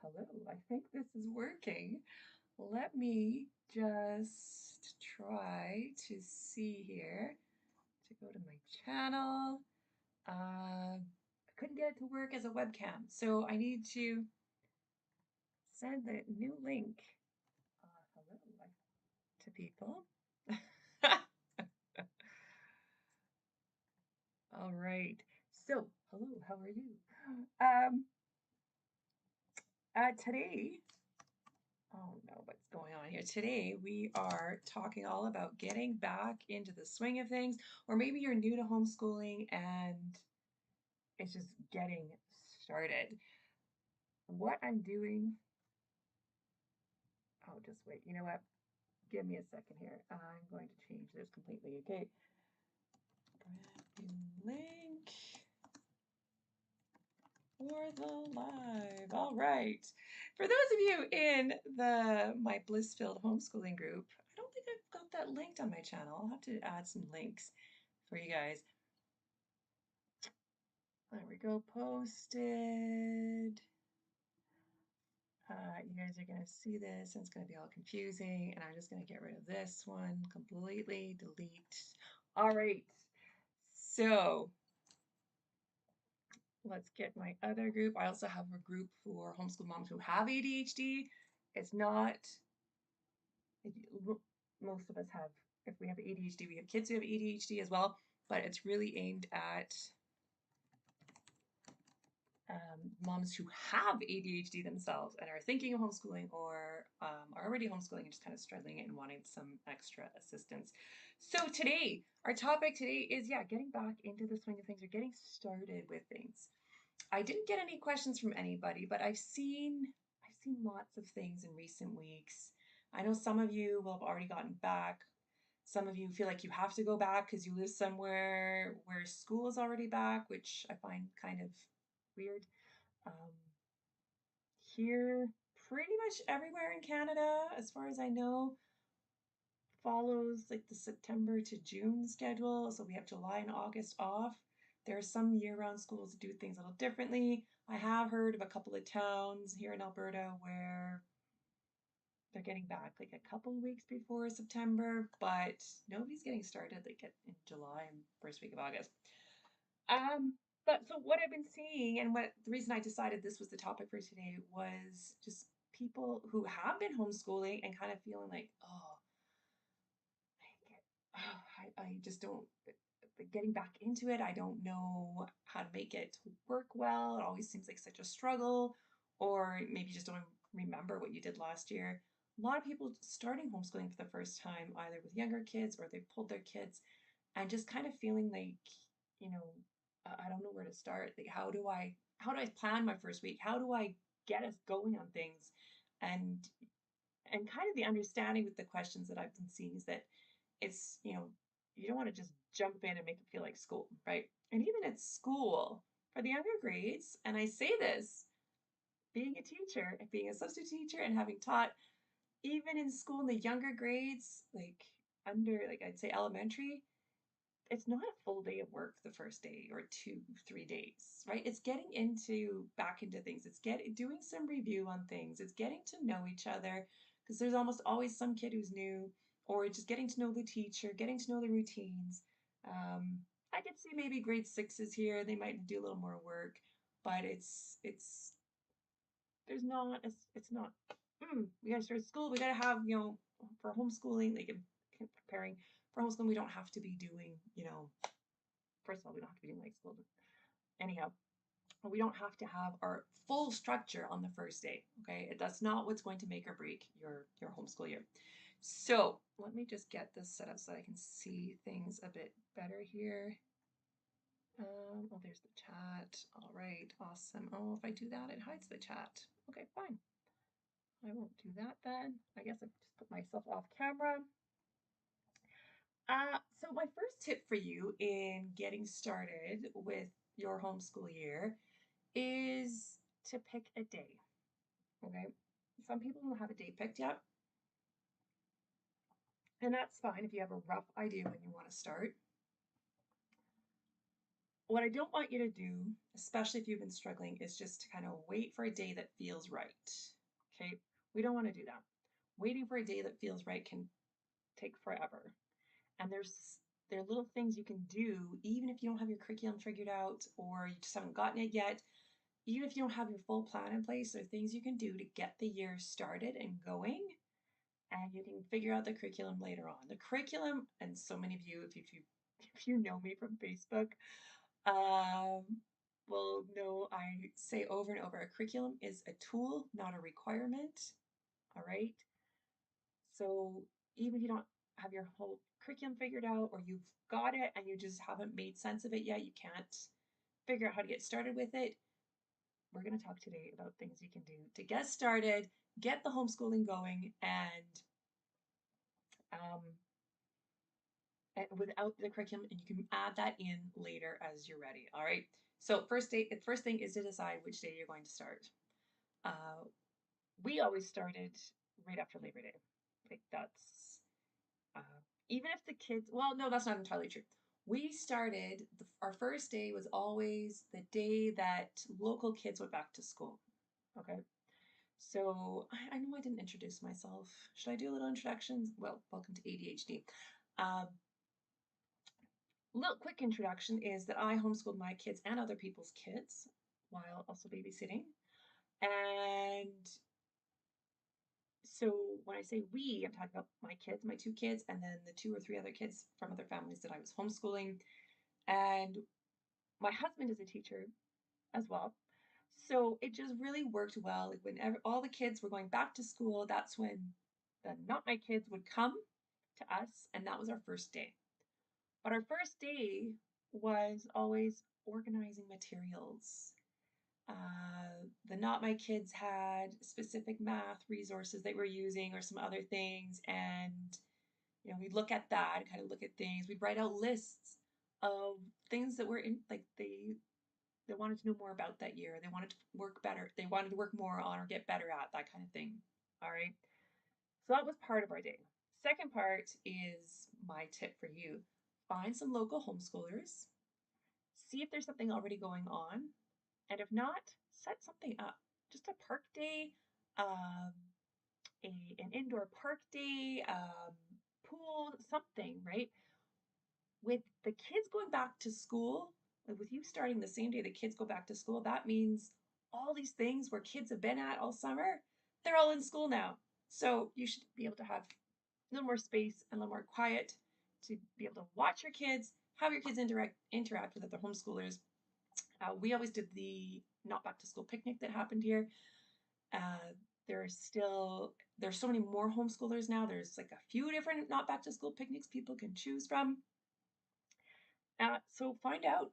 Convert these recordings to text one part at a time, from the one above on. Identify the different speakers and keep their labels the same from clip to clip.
Speaker 1: Hello, I think this is working. Let me just try to see here to go to my channel. I couldn't get it to work as a webcam, so I need to send the new link hello to people. All right. So, hello, how are you? Um, today Oh no, what's going on here? Today we are talking all about getting back into the swing of things, or maybe you're new to homeschooling and it's just getting started. What I'm doing, oh, just wait, you know what? Give me a second here. I'm going to change this completely. Okay, brand new link for the live. All right. For those of you in the my Bliss-Filled homeschooling group, I don't think I've got that linked on my channel. I'll have to add some links for you guys. There we go, posted. You guys are going to see this and it's going to be all confusing, and I'm just going to get rid of this one completely, delete. All right, so let's get my other group. I also have a group for homeschool moms who have ADHD. It's not, most of us have, if we have ADHD, we have kids who have ADHD as well, but it's really aimed at moms who have ADHD themselves and are thinking of homeschooling, or are already homeschooling and just kind of struggling and wanting some extra assistance. So today, our topic today is, yeah, getting back into the swing of things, or getting started with things. I didn't get any questions from anybody, but I've seen lots of things in recent weeks. I know some of you will have already gotten back. Some of you feel like you have to go back because you live somewhere where school is already back, which I find kind of weird. Um, Here, pretty much everywhere in Canada, as far as I know, follows like the September to June schedule. So we have July and August off. There are some year-round schools that do things a little differently. I have heard of a couple of towns here in Alberta where they're getting back like a couple of weeks before September, but nobody's getting started like in July and first week of August. Um, but so what I've been seeing, and what the reason I decided this was the topic for today, was just people who have been homeschooling and kind of feeling like, oh, I just don't, getting back into it, I don't know how to make it work well. It always seems like such a struggle, or maybe you just don't remember what you did last year. A lot of people starting homeschooling for the first time, either with younger kids or they've pulled their kids, and just kind of feeling like, you know, I don't know where to start. Like, how do I plan my first week? How do I get us going on things? And kind of the understanding with the questions that I've been seeing is that it's, you don't want to just jump in and make it feel like school, right? And even at school, for the younger grades, and I say this, being a teacher, being a substitute teacher and having taught even in school in the younger grades, like under, like I'd say elementary, it's not a full day of work the first day or 2, 3 days, right? It's getting into back into things. It's doing some review on things. It's getting to know each other, because there's almost always some kid who's new, or just getting to know the teacher, getting to know the routines. I could see maybe grade sixes here. They might do a little more work, but it's there's not it's not we gotta start school. We gotta have, for homeschooling, like preparing for homeschooling, we don't have to be doing, first of all, we don't have to be doing like school. Anyhow, we don't have to have our full structure on the first day. Okay, that's not what's going to make or break your homeschool year. So let me just get this set up so I can see things a bit better here. Oh, there's the chat. All right, awesome. Oh, if I do that, it hides the chat. Okay, fine. I won't do that then. I guess I just put myself off camera. So my first tip for you in getting started with your homeschool year is to pick a day. Okay. Some people don't have a date picked yet, and that's fine if you have a rough idea when you want to start. What I don't want you to do, especially if you've been struggling, is just to kind of wait for a day that feels right. Okay? We don't want to do that. Waiting for a day that feels right can take forever. And there are little things you can do, even if you don't have your curriculum figured out or you just haven't gotten it yet. Even if you don't have your full plan in place, there are things you can do to get the year started and going, and you can figure out the curriculum later on. The curriculum, and so many of you, if you know me from Facebook, um, will know I say over and over, a curriculum is a tool, not a requirement. All right. So even if you don't have your whole curriculum figured out, or you've got it and you just haven't made sense of it yet, you can't figure out how to get started with it. We're going to talk today about things you can do to get started, get the homeschooling going, um, and without the curriculum, and you can add that in later as you're ready. All right. So first thing is to decide which day you're going to start. Uh, we always started right after Labor Day. Like that's even if the kids. Well, no, that's not entirely true. We started our first day was always the day that local kids went back to school. Okay. So I know I didn't introduce myself. Should I do a little introduction? Well, welcome to ADHD. Um, little quick introduction is that I homeschooled my kids and other people's kids while also babysitting. And so when I say we, I'm talking about my kids, my two kids, and then the two or three other kids from other families that I was homeschooling. And my husband is a teacher as well. So it just really worked well. Like whenever all the kids were going back to school, that's when the not my kids would come to us, and that was our first day. But our first day was always organizing materials. The Not My Kids had specific math resources they were using or some other things. And, we'd look at that, kind of look at things. We'd write out lists of things that were in, like they wanted to know more about that year. They wanted to work better. They wanted to work more on or get better at that kind of thing. All right. So that was part of our day. Second part is my tip for you. Find some local homeschoolers. See if there's something already going on. And if not, set something up. Just a park day, um, an indoor park day, pool, something, right? With the kids going back to school, like with you starting the same day the kids go back to school, that means all these things where kids have been at all summer, they're all in school now. So you should be able to have a little more space and a little more quiet to be able to watch your kids, have your kids interact with other homeschoolers. We always did the not back to school picnic that happened here. Uh, there's so many more homeschoolers now. There's like a few different not back to school picnics people can choose from. So find out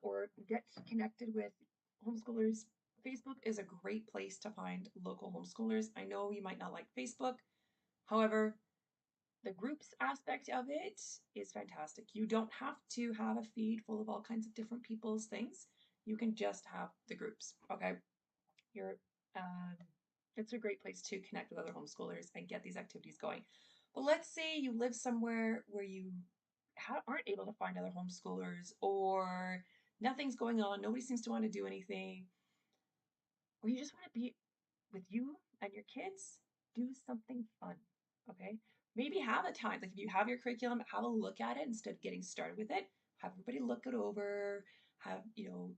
Speaker 1: or get connected with homeschoolers. Facebook is a great place to find local homeschoolers. I know you might not like Facebook. However, the groups aspect of it is fantastic. You don't have to have a feed full of all kinds of different people's things. You can just have the groups. Okay. You're um, it's a great place to connect with other homeschoolers and get these activities going. But let's say you live somewhere where you aren't able to find other homeschoolers, or nothing's going on, nobody seems to want to do anything, or you just want to be with you and your kids, do something fun. Okay. Maybe have a time. Like if you have your curriculum, have a look at it instead of getting started with it. Have everybody look it over. Have,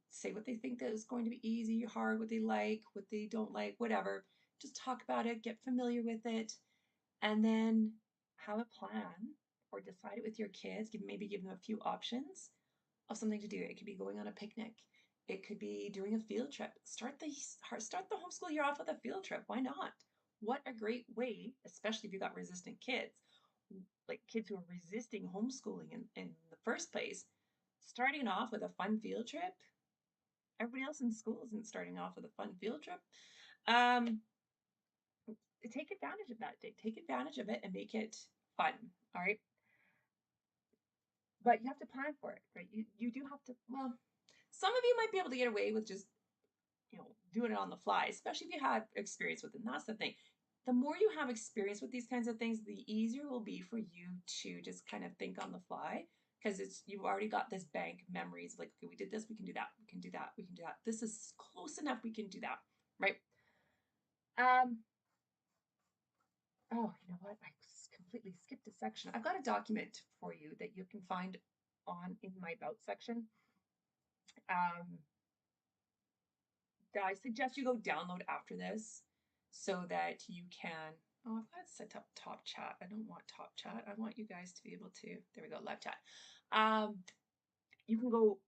Speaker 1: say what they think that is going to be easy, hard, what they like, what they don't like, whatever. Just talk about it, get familiar with it, and then have a plan or decide it with your kids. Maybe give them a few options of something to do. It could be going on a picnic. It could be doing a field trip. Start the homeschool year off with a field trip. Why not? What a great way, especially if you've got resistant kids, like kids who are resisting homeschooling in the first place, starting off with a fun field trip. Everybody else in school isn't starting off with a fun field trip. Um, Take advantage of that day. Take advantage of it and make it fun. All right. But you have to plan for it, right? You do have to, well, some of you might be able to get away with just, doing it on the fly, especially if you have experience with it. And that's the thing. The more you have experience with these kinds of things, the easier it will be for you to just kind of think on the fly, because you've already got this bank of memories of like, okay, we did this, we can do that, we can do that, we can do that. This is close enough, we can do that, right? Um, oh, you know what? I completely skipped a section. I've got a document for you that you can find on in my about section. Um, that I suggest you go download after this so that you can. Oh, I've got it set up top chat. I don't want top chat. I want you guys to be able to. There we go, live chat. You can go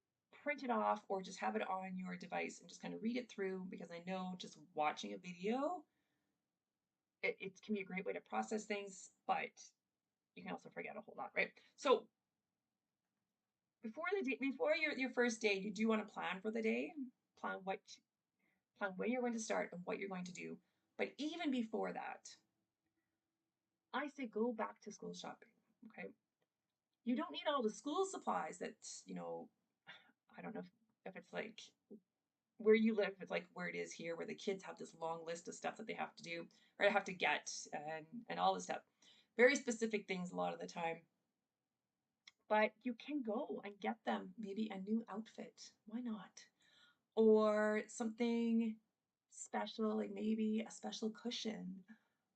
Speaker 1: print it off or just have it on your device and just kind of read it through, because I know just watching a video, it can be a great way to process things, but you can also forget a whole lot, right? So before your first day, you do want to plan for the day, plan when you're going to start and what you're going to do. But even before that, I say go back to school shopping. Okay. You don't need all the school supplies that, I don't know if it's like where you live, it's like where it is here, where the kids have this long list of stuff that they have to do or have to get and all this stuff. Very specific things a lot of the time. But you can go and get them maybe a new outfit. Why not? Or something special, like maybe a special cushion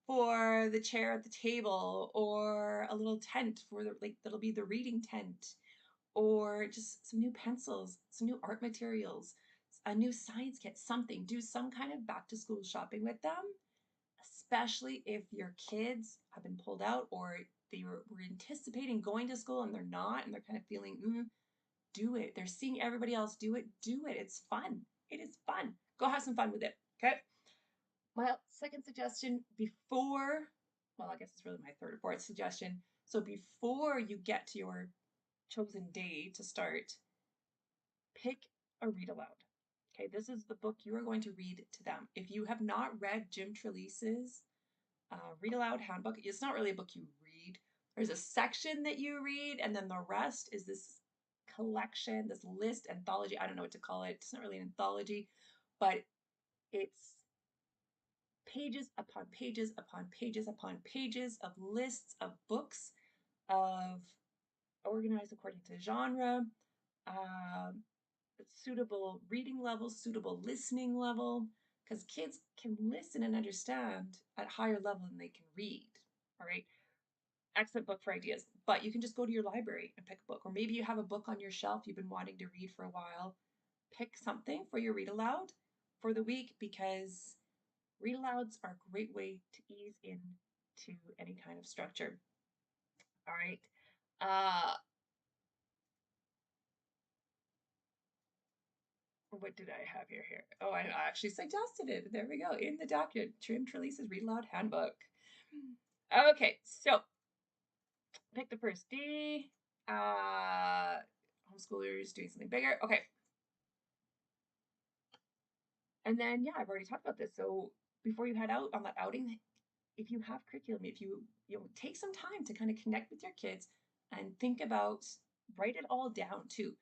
Speaker 1: for the chair at the table, or a little tent for the like that'll be the reading tent, or just some new pencils, some new art materials, a new science kit, something. Do some kind of back to school shopping with them, especially if your kids have been pulled out or they were anticipating going to school and they're not, and they're kind of feeling, do it. They're seeing everybody else do it. Do it. It's fun. It is fun. Go have some fun with it. Okay. My second suggestion well, I guess it's really my third or fourth suggestion. So before you get to your chosen day to start, pick a read aloud. Okay, this is the book you are going to read to them. If you have not read Jim Trelease's Read Aloud Handbook, it's not really a book you read. There's a section that you read, and then the rest is this collection, this list, anthology. I don't know what to call it. It's not really an anthology, but it's pages upon pages upon pages upon pages of lists of books of organized according to genre, um, suitable reading level, suitable listening level, because kids can listen and understand at higher level than they can read. All right. Excellent book for ideas. But you can just go to your library and pick a book. Or maybe you have a book on your shelf you've been wanting to read for a while. Pick something for your read aloud for the week, because read alouds are a great way to ease into any kind of structure. All right. What did I have here? Oh, I actually suggested it. There we go. In the document, Jim Trelease's Read Aloud Handbook. Okay, so pick the first day. Homeschoolers doing something bigger. Okay. And then, yeah, I've already talked about this. So before you head out on that outing, if you have curriculum, if you take some time to kind of connect with your kids and think about, write it all down too.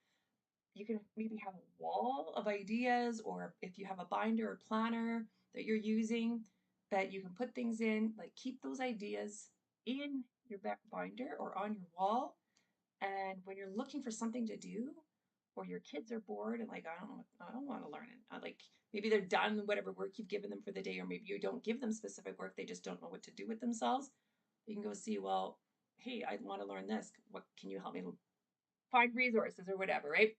Speaker 1: You can maybe have a wall of ideas, or if you have a binder or planner that you're using that you can put things in, like keep those ideas in your back binder or on your wall. And when you're looking for something to do, or your kids are bored and like, I don't want to learn it. Like maybe they're done whatever work you've given them for the day, or maybe you don't give them specific work, they just don't know what to do with themselves. You can go see, well, hey, I want to learn this. What can you help me find resources or whatever, right?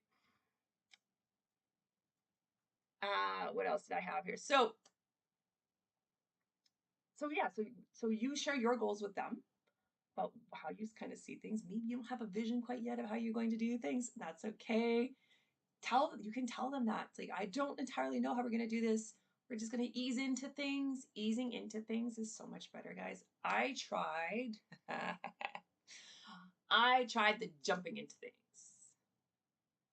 Speaker 1: What else did I have here? So you share your goals with them about how you kind of see things. Maybe you don't have a vision quite yet of how you're going to do things. That's okay. You can tell them that. It's like, I don't entirely know how we're going to do this. We're just going to ease into things. Easing into things is so much better, guys. I tried I tried the jumping into things.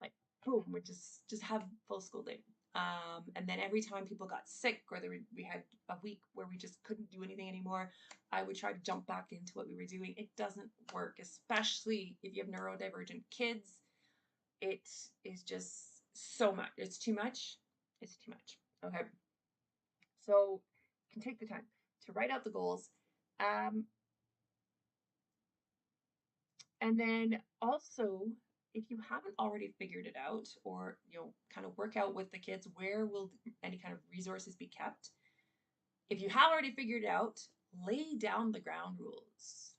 Speaker 1: Like, boom, we just have full school day. And then every time people got sick, or we had a week where we just couldn't do anything anymore, I would try to jump back into what we were doing. It doesn't work, especially if you have neurodivergent kids. It is just so much. It's too much. It's too much. Okay. So you can take the time to write out the goals. And then also, if you haven't already figured it out, or kind of work out with the kids, where will any kind of resources be kept? If you have already figured it out, lay down the ground rules.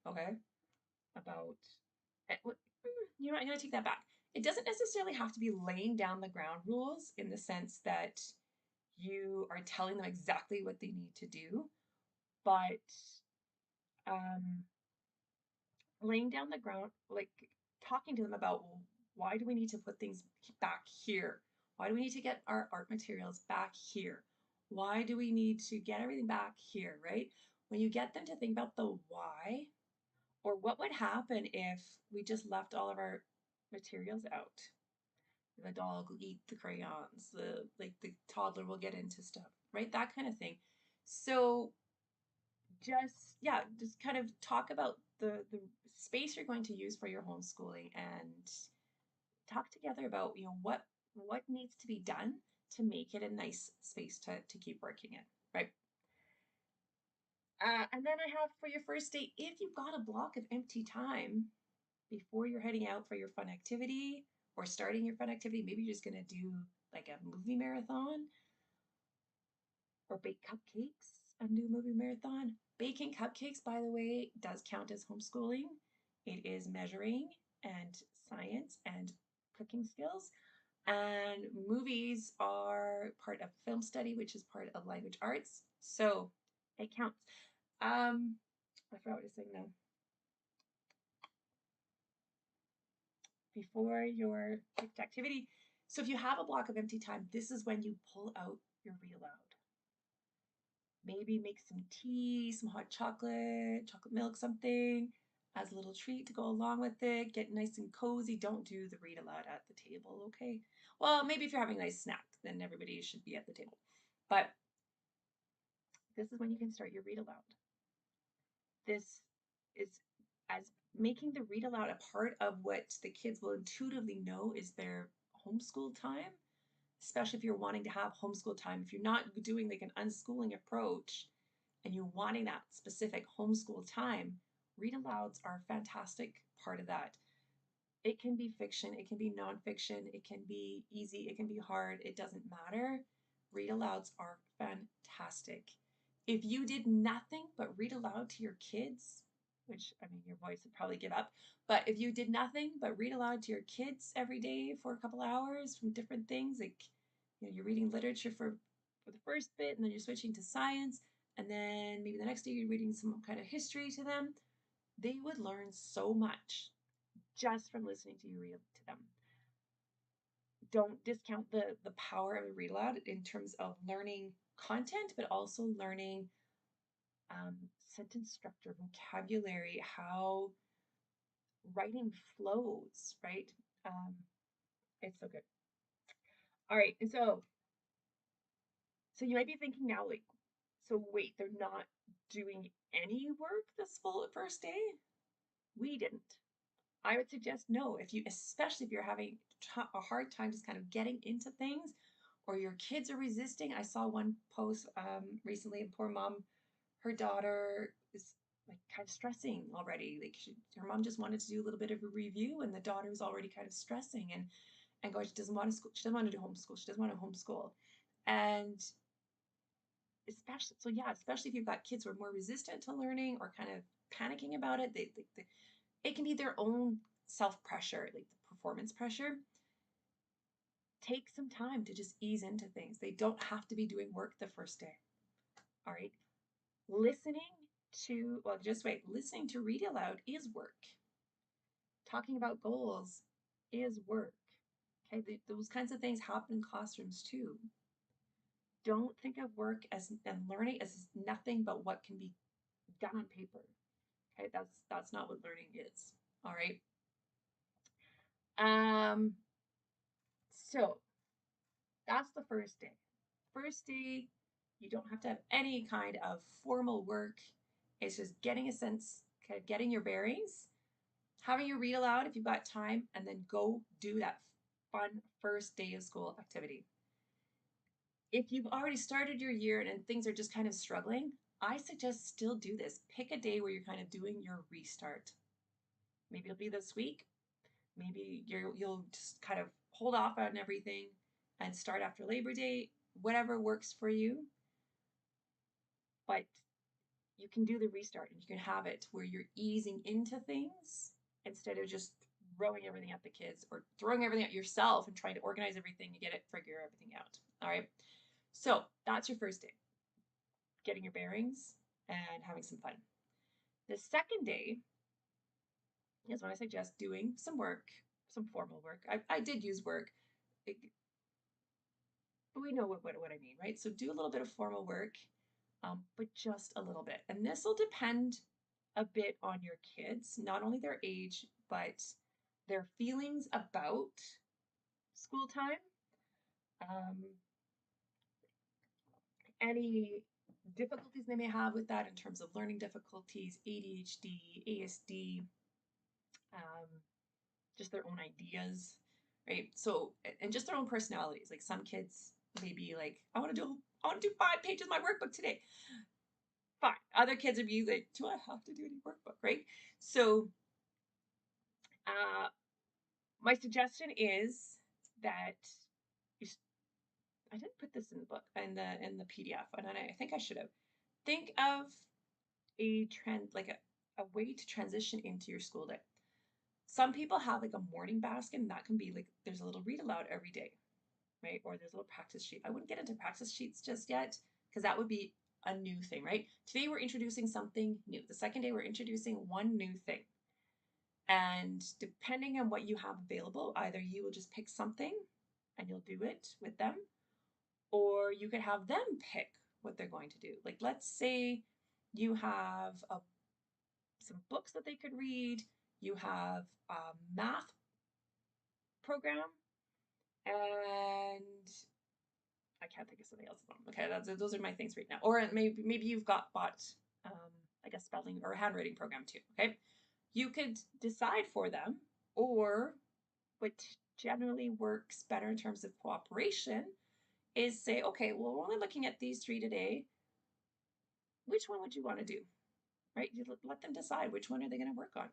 Speaker 1: Okay? About I'm going to take that back. It doesn't necessarily have to be laying down the ground rules in the sense that you are telling them exactly what they need to do, but um, laying down the ground, like talking to them about, well, why do we need to put things back here? Why do we need to get our art materials back here? Why do we need to get everything back here, right? When you get them to think about the why, or what would happen if we just left all of our materials out? The dog will eat the crayons, the toddler will get into stuff, right? That kind of thing. So just kind of talk about the space you're going to use for your homeschooling, and talk together about what needs to be done to make it a nice space to keep working in, right? And then I have for your first day, if you've got a block of empty time before you're heading out for your fun activity or starting your fun activity, maybe you're just going to do like a movie marathon or bake cupcakes and do a movie marathon. Baking cupcakes, by the way, does count as homeschooling. It is measuring and science and cooking skills. And movies are part of film study, which is part of language arts. So it counts. I forgot what I was saying now. Before your picked activity. So if you have a block of empty time, this is when you pull out your read aloud. Maybe make some tea, some hot chocolate milk, something as a little treat to go along with it. Get nice and cozy. Don't do the read aloud at the table, okay? Well, maybe if you're having a nice snack, then everybody should be at the table. But this is when you can start your read aloud. This is as making the read aloud a part of what the kids will intuitively know is their homeschool time, especially if you're wanting to have homeschool time. If you're not doing like an unschooling approach and you're wanting that specific homeschool time, read alouds are a fantastic part of that. It can be fiction, it can be nonfiction, it can be easy, it can be hard, it doesn't matter. Read alouds are fantastic. If you did nothing but read aloud to your kids, which I mean, your voice would probably give up, but if you did nothing but read aloud to your kids every day for a couple hours from different things, like you're reading literature for the first bit, and then you're switching to science, and then maybe the next day you're reading some kind of history to them, they would learn so much just from listening to you read to them. Don't discount the power of a read aloud in terms of learning content, but also learning sentence structure, vocabulary, how writing flows, right? Um, it's so good. All right, and so you might be thinking now, like, so wait, they're not doing any work this full first day? We didn't. I would suggest no. If you, especially if you're having a hard time just kind of getting into things, or your kids are resisting. I saw one post recently, and poor mom, her daughter is like kind of stressing already. Like her mom just wanted to do a little bit of a review, and the daughter was already kind of stressing and going. She doesn't want to school. She doesn't want to do homeschool. She doesn't want to homeschool, and especially so yeah, especially if you've got kids who are more resistant to learning or kind of panicking about it. They it can be their own self pressure, like the performance pressure. Take some time to just ease into things. They don't have to be doing work the first day. All right. Listening listening to read aloud is work. Talking about goals is work. Okay. Those kinds of things happen in classrooms too. Don't think of work and learning as nothing but what can be done on paper. Okay. That's not what learning is. All right. Um, so that's the first day. First day, you don't have to have any kind of formal work. It's just getting a sense, kind of getting your bearings, having you read aloud if you've got time, and then go do that fun first day of school activity. If you've already started your year and things are just kind of struggling, I suggest still do this. Pick a day where you're kind of doing your restart. Maybe it'll be this week. Maybe you'll just kind of hold off on everything and start after Labor Day, whatever works for you. But you can do the restart and you can have it where you're easing into things instead of just throwing everything at the kids or throwing everything at yourself and trying to organize everything and figure everything out. All right. So that's your first day, getting your bearings and having some fun. The second day is when I suggest doing some work, some formal work. I did use work, but we know what I mean, right? So do a little bit of formal work, but just a little bit. And this will depend a bit on your kids, not only their age, but their feelings about school time, um, any difficulties they may have with that in terms of learning difficulties, ADHD, ASD, um, just their own ideas, right? So, and just their own personalities. Like some kids may be like, I want to do 5 pages of my workbook today. Fine. Other kids would be like, do I have to do any workbook, right? So, my suggestion is that you, I didn't put this in the book in the PDF, and I think I should have. Think of a trend like a way to transition into your school day. Some people have like a morning basket, and that can be like there's a little read aloud every day, right? Or there's a little practice sheet. I wouldn't get into practice sheets just yet because that would be a new thing, right? Today we're introducing something new. The second day we're introducing one new thing. And depending on what you have available, either you will just pick something and you'll do it with them, or you could have them pick what they're going to do. Like, let's say you have some books that they could read, you have a math program, and I can't think of something else. Okay, those are my things right now. Or maybe you've bought like a spelling or a handwriting program too. Okay, you could decide for them, or what generally works better in terms of cooperation is say, okay, well, we're only looking at these 3 today. Which one would you want to do? Right? You let them decide which one are they going to work on.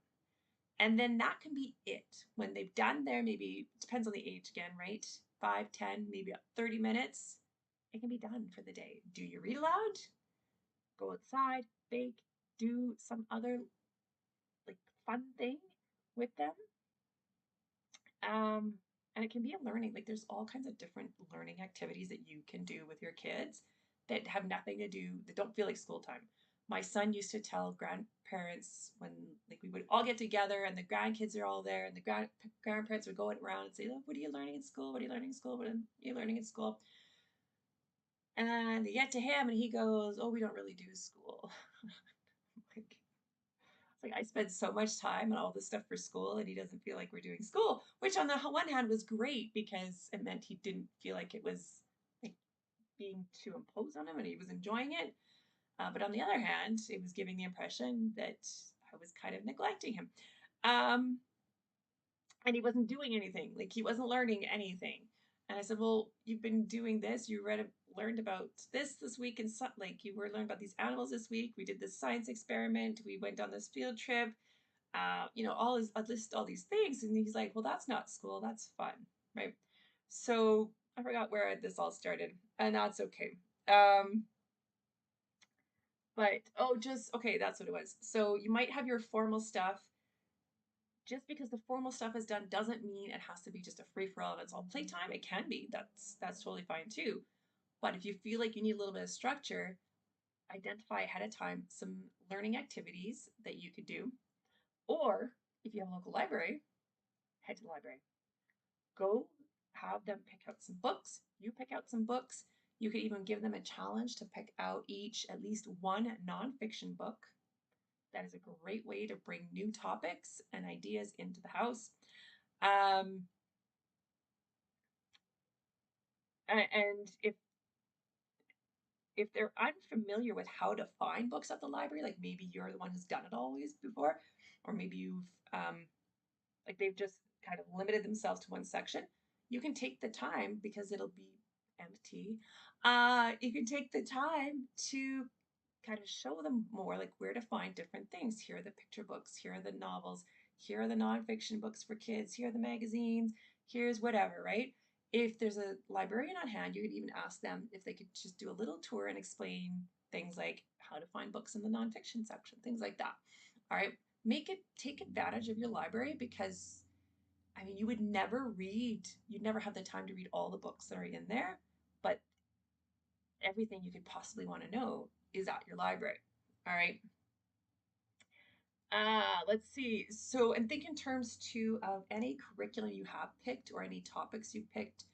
Speaker 1: And then that can be it. When they've done their, maybe it depends on the age again, right? 5, 10, maybe 30 minutes, it can be done for the day. Do you read aloud? Go outside, bake, do some other like fun thing with them. Um, and it can be a learning, like there's all kinds of different learning activities that you can do with your kids that have nothing to do, that don't feel like school time. My son used to tell grandparents when like we would all get together and the grandkids are all there and the grandparents would go around and say, look, what are you learning in school? What are you learning in school? What are you learning in school? And they get to him and he goes, oh, we don't really do school. Like, like I spend so much time and all this stuff for school and he doesn't feel like we're doing school, which on the one hand was great because it meant he didn't feel like it was like being too imposed on him and he was enjoying it. But on the other hand, it was giving the impression that I was kind of neglecting him. Um, and he wasn't doing anything, like he wasn't learning anything. And I said, well, you've been doing this. You learned about this week, and like you were learning about these animals this week. We did this science experiment. We went on this field trip. All his I list all these things, and he's like, well, that's not school. That's fun, right? So I forgot where this all started, and that's okay. But oh, just okay, that's what it was. So you might have your formal stuff. Just because the formal stuff is done doesn't mean it has to be just a free for all and it's all playtime. It can be. That's totally fine too. But if you feel like you need a little bit of structure, identify ahead of time some learning activities that you could do. Or if you have a local library, head to the library. Go have them pick out some books. You pick out some books. You could even give them a challenge to pick out each at least one nonfiction book. That is a great way to bring new topics and ideas into the house. Um, and if they're unfamiliar with how to find books at the library, like maybe you're the one who's done it always before, or maybe you've like they've just kind of limited themselves to one section, you can take the time because it'll be empty. You can take the time to kind of show them more like where to find different things. Here are the picture books, here are the novels, here are the nonfiction books for kids, here are the magazines, here's whatever, right? If there's a librarian on hand, you could even ask them if they could just do a little tour and explain things like how to find books in the nonfiction section, things like that. All right, take advantage of your library, because I mean, you'd never have the time to read all the books that are in there, but everything you could possibly want to know is at your library. All right. Let's see. So, and think in terms too of any curriculum you have picked or any topics you've picked,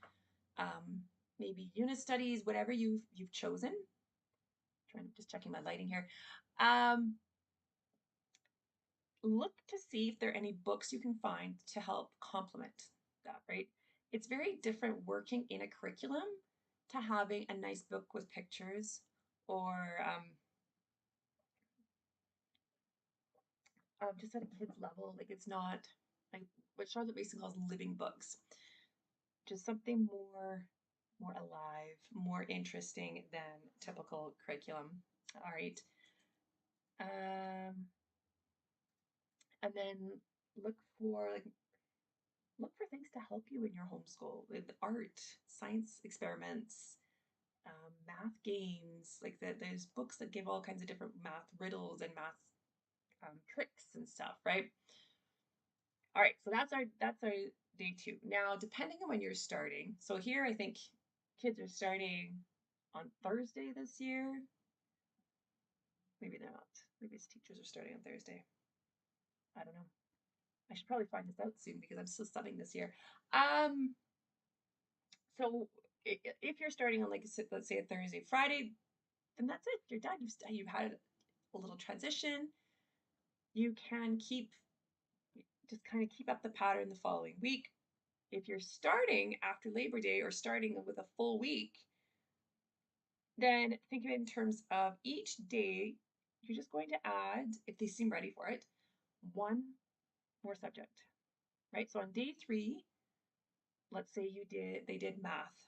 Speaker 1: um, maybe unit studies, whatever you've chosen. Just checking my lighting here. Um, Look to see if there are any books you can find to help complement that, right? It's very different working in a curriculum to having a nice book with pictures, or just at a kid's level. Like, it's not like what Charlotte Mason calls living books, just something more alive, more interesting than typical curriculum. All right. Um, and then look for like look for things to help you in your homeschool with art, science experiments, math games. Like there's books that give all kinds of different math riddles and math tricks and stuff, right? All right, so that's our day 2. Now, depending on when you're starting, so here I think kids are starting on Thursday this year. Maybe they're not. Maybe it's teachers are starting on Thursday. I don't know. I should probably find this out soon because I'm still studying this year. Um, so if you're starting on, like, let's say a Thursday, Friday, then that's it. You're done. You've had a little transition. You can just kind of keep up the pattern the following week. If you're starting after Labor Day or starting with a full week, then think of it in terms of each day, you're just going to add, if they seem ready for it, one more subject, right? So on day 3, let's say they did math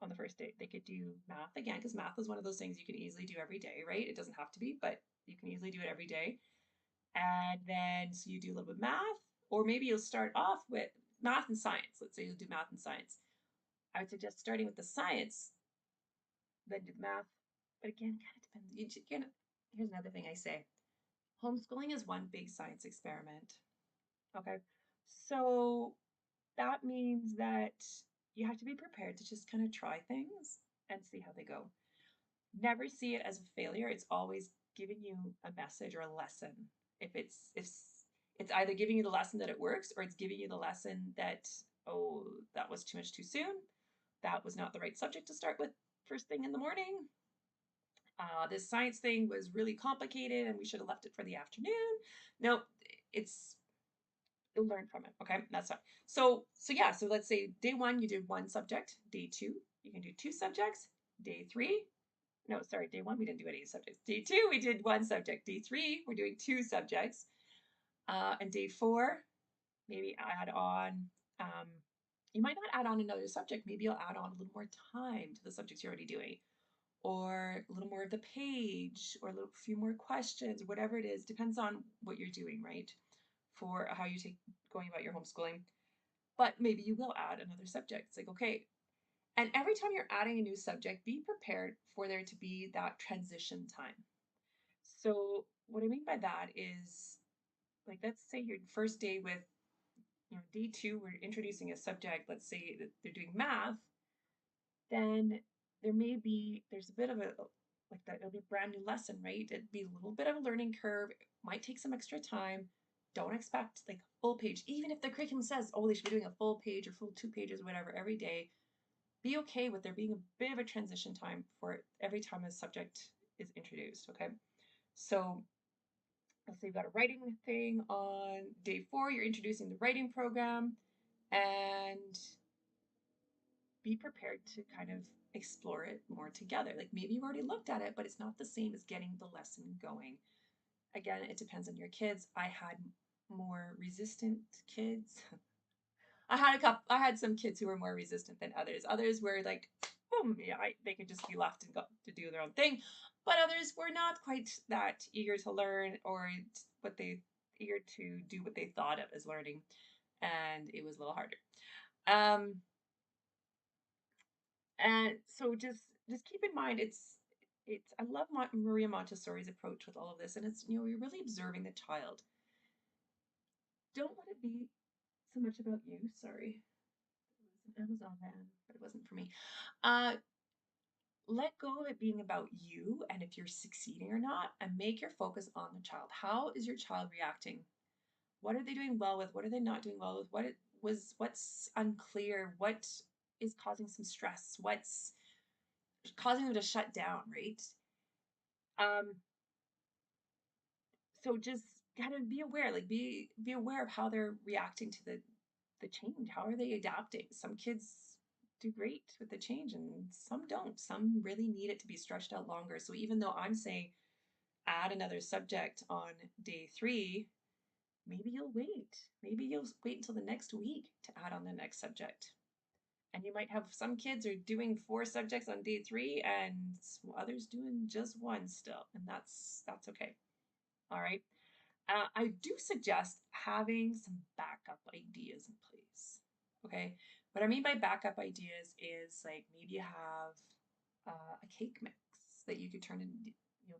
Speaker 1: on the first day. They could do math again, because math is one of those things you can easily do every day, right? It doesn't have to be, but you can easily do it every day. And then, so you do a little bit of math, or maybe you'll start off with math and science. Let's say you'll do math and science. I would suggest starting with the science, then do the math. But again, it kind of depends. Here's another thing I say. Homeschooling is one big science experiment. Okay. So that means that you have to be prepared to just kind of try things and see how they go. Never see it as a failure. It's always giving you a message or a lesson. If it's either giving you the lesson that it works, or it's giving you the lesson that, oh, that was too much too soon. That was not the right subject to start with first thing in the morning. This science thing was really complicated and we should have left it for the afternoon. No, you'll learn from it. Okay, that's fine. So yeah, so let's say day 1 you did 1 subject. Day 2 you can do 2 subjects. Day 3, no, sorry, day 1 we didn't do any subjects. Day 2 we did 1 subject. Day 3 we're doing 2 subjects. And day 4 maybe add on. You might not add on another subject. Maybe you'll add on a little more time to the subjects you're already doing, or a little more of the page, or a little few more questions, whatever it is. Depends on what you're doing, right? For how you going about your homeschooling. But maybe you will add another subject. It's like, okay. And every time you're adding a new subject, be prepared for there to be that transition time. So what I mean by that is, like, let's say your first day with, day 2, we're introducing a subject. Let's say that they're doing math. Then there's a bit of a, like, that it'll be a brand new lesson, right? It'd be a little bit of a learning curve. It might take some extra time. Don't expect like a full page. Even if the curriculum says, oh, they should be doing a full page or full 2 pages or whatever every day, be okay with there being a bit of a transition time for every time a subject is introduced, okay? So let's say you've got a writing thing on day 4, you're introducing the writing program, and be prepared to kind of explore it more together. Like, maybe you've already looked at it, but it's not the same as getting the lesson going. Again, it depends on your kids. I had more resistant kids. I had some kids who were more resistant than others. Others were like, boom, yeah, they could just be left and go to do their own thing. But others were not quite that eager to learn, or what they, eager to do what they thought of as learning, and it was a little harder. Um, and so just keep in mind it's I love Maria Montessori's approach with all of this, and it's you're really observing the child. Don't let it be so much about you. Sorry, it was an Amazon van, but it wasn't for me. Uh, Let go of it being about you and if you're succeeding or not, and make your focus on the child. How is your child reacting? What are they doing well with? What are they not doing well with? What's unclear? What is causing some stress? What's causing them to shut down, right? Um, so just kind of be aware, like be aware of how they're reacting to the change. How are they adapting? Some kids do great with the change and some don't. Some really need it to be stretched out longer. So even though I'm saying add another subject on day 3, maybe you'll wait. Maybe you'll wait until the next week to add on the next subject. And you might have some kids are doing 4 subjects on day 3 and others doing just one still, and that's okay. All right. I do suggest having some backup ideas in place. Okay. What I mean by backup ideas is like maybe you have a cake mix that you could turn into,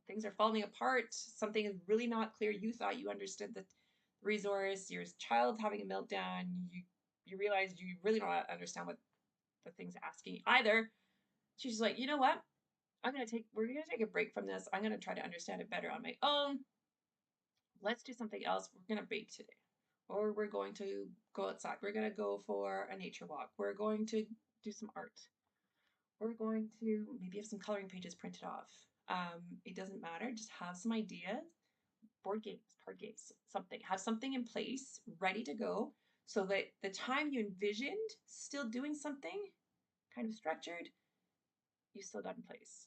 Speaker 1: things are falling apart. Something is really not clear. You thought you understood the resource. Your child's having a meltdown. You realize you really don't understand what the thing's asking either. She's like, you know what? We're gonna take a break from this. I'm gonna try to understand it better on my own. Let's do something else. We're going to bake today. Or we're going to go outside. We're going to go for a nature walk. We're going to do some art. We're going to maybe have some coloring pages printed off. It doesn't matter. Just have some ideas, board games, card games, something. Have something in place, ready to go, so that the time you envisioned still doing something kind of structured, you still got in place.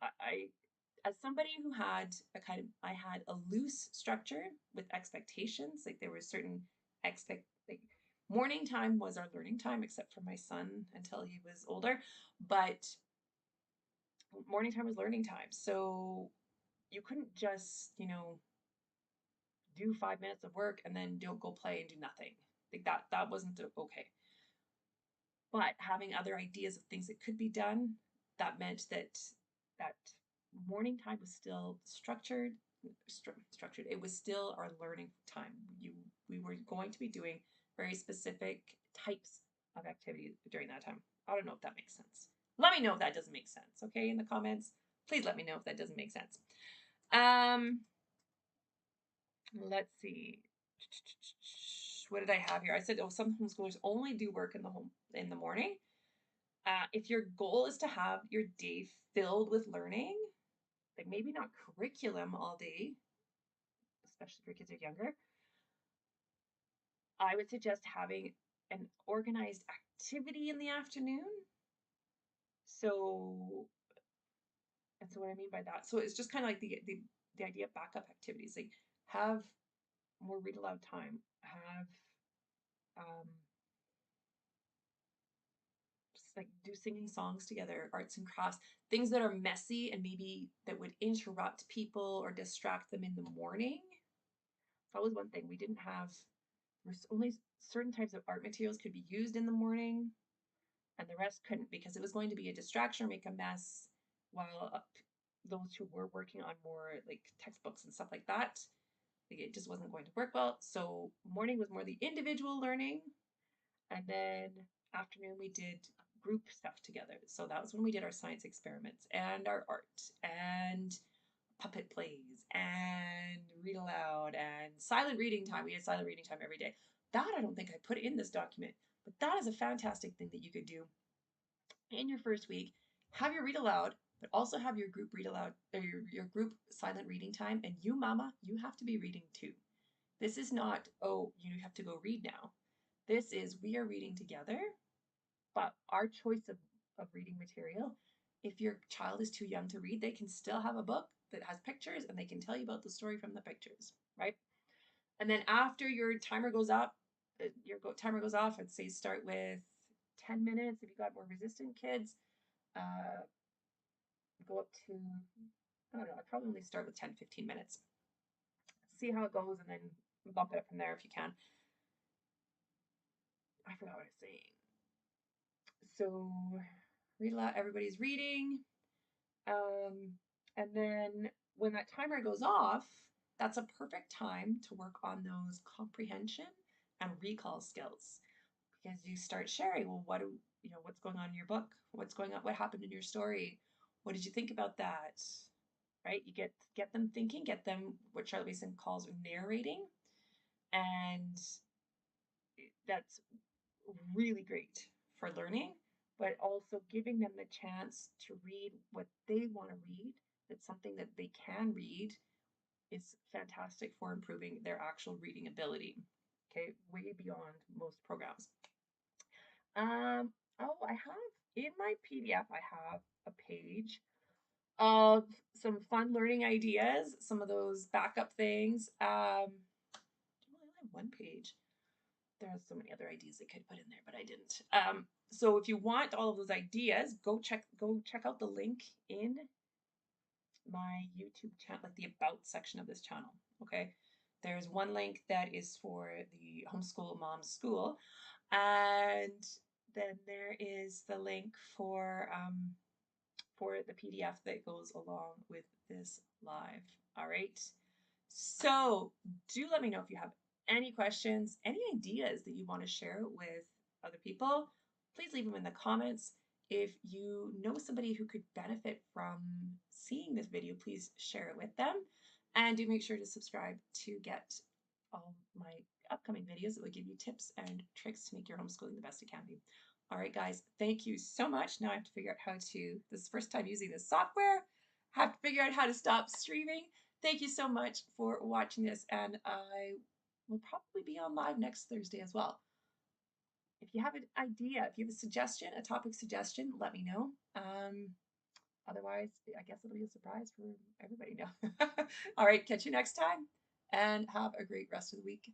Speaker 1: I as somebody who had I had a loose structure with expectations, like there were certain like morning time was our learning time, except for my son until he was older, but morning time was learning time. So you couldn't just, do 5 minutes of work and then don't go play and do nothing. Like that wasn't okay. But having other ideas of things that could be done, that meant that morning time was still structured. It was still our learning time. We were going to be doing very specific types of activities during that time. I don't know if that makes sense. Let me know if that doesn't make sense, okay, in the comments. Please let me know if that doesn't make sense. Let's see. What did I have here? I said, some homeschoolers only do work in the morning. If your goal is to have your day filled with learning, like maybe not curriculum all day, especially if your kids are younger, I would suggest having an organized activity in the afternoon. So, and so what I mean by that, so it's just kind of like the idea of backup activities, like have more read aloud time, have um, just like do singing songs together, arts and crafts, things that are messy and maybe that would interrupt people or distract them in the morning. That was one thing we didn't have. There's only certain types of art materials could be used in the morning, and the rest couldn't because it was going to be a distraction or make a mess. While those who were working on more like textbooks and stuff like that, like it just wasn't going to work well. So morning was more the individual learning, and then afternoon we did group stuff together. So that was when we did our science experiments and our art and puppet plays and read aloud and silent reading time. We had silent reading time every day. That I don't think I put in this document, but that is a fantastic thing that you could do in your first week. Have your read aloud, but also have your group read aloud or your group silent reading time. And you, mama, you have to be reading too. This is not, oh, you have to go read now. This is we are reading together, but our choice of reading material, if your child is too young to read, they can still have a book that has pictures and they can tell you about the story from the pictures, right? And then after your timer goes up, timer goes off, I'd say start with 10 minutes. If you got more resistant kids, uh, go up to, I don't know, I'd probably only start with 10, 15 minutes. See how it goes and then bump it up from there if you can. I forgot what I was saying. So read aloud, everybody's reading. Um, and then when that timer goes off, that's a perfect time to work on those comprehension and recall skills because you start sharing, well, what's going on in your book? What's going on? What happened in your story? What did you think about that? Right? You get them thinking, get them what Charlotte Mason calls narrating, and that's really great for learning, but also giving them the chance to read what they want to read. That's something that they can read is fantastic for improving their actual reading ability. Okay, way beyond most programs. Um, oh, I have in my PDF, I have a page of some fun learning ideas, some of those backup things. I only have one page. There's so many other ideas I could put in there, but I didn't. So if you want all of those ideas, go check out the link in my YouTube channel, like the about section of this channel. Okay. There's one link that is for the Homeschool Mom School, and then there is the link for the PDF that goes along with this live. All right. So do let me know if you have any questions, any ideas that you want to share with other people. Please leave them in the comments. If you know somebody who could benefit from seeing this video, please share it with them. And do make sure to subscribe to get all my upcoming videos that will give you tips and tricks to make your homeschooling the best it can be. All right, guys, thank you so much. Now I have to figure out how to, this is the first time using this software, have to figure out how to stop streaming. Thank you so much for watching this, and I will probably be on live next Thursday as well. If you have an idea, if you have a suggestion, a topic suggestion, let me know. Otherwise, I guess it'll be a surprise for everybody now. All right, catch you next time, and have a great rest of the week.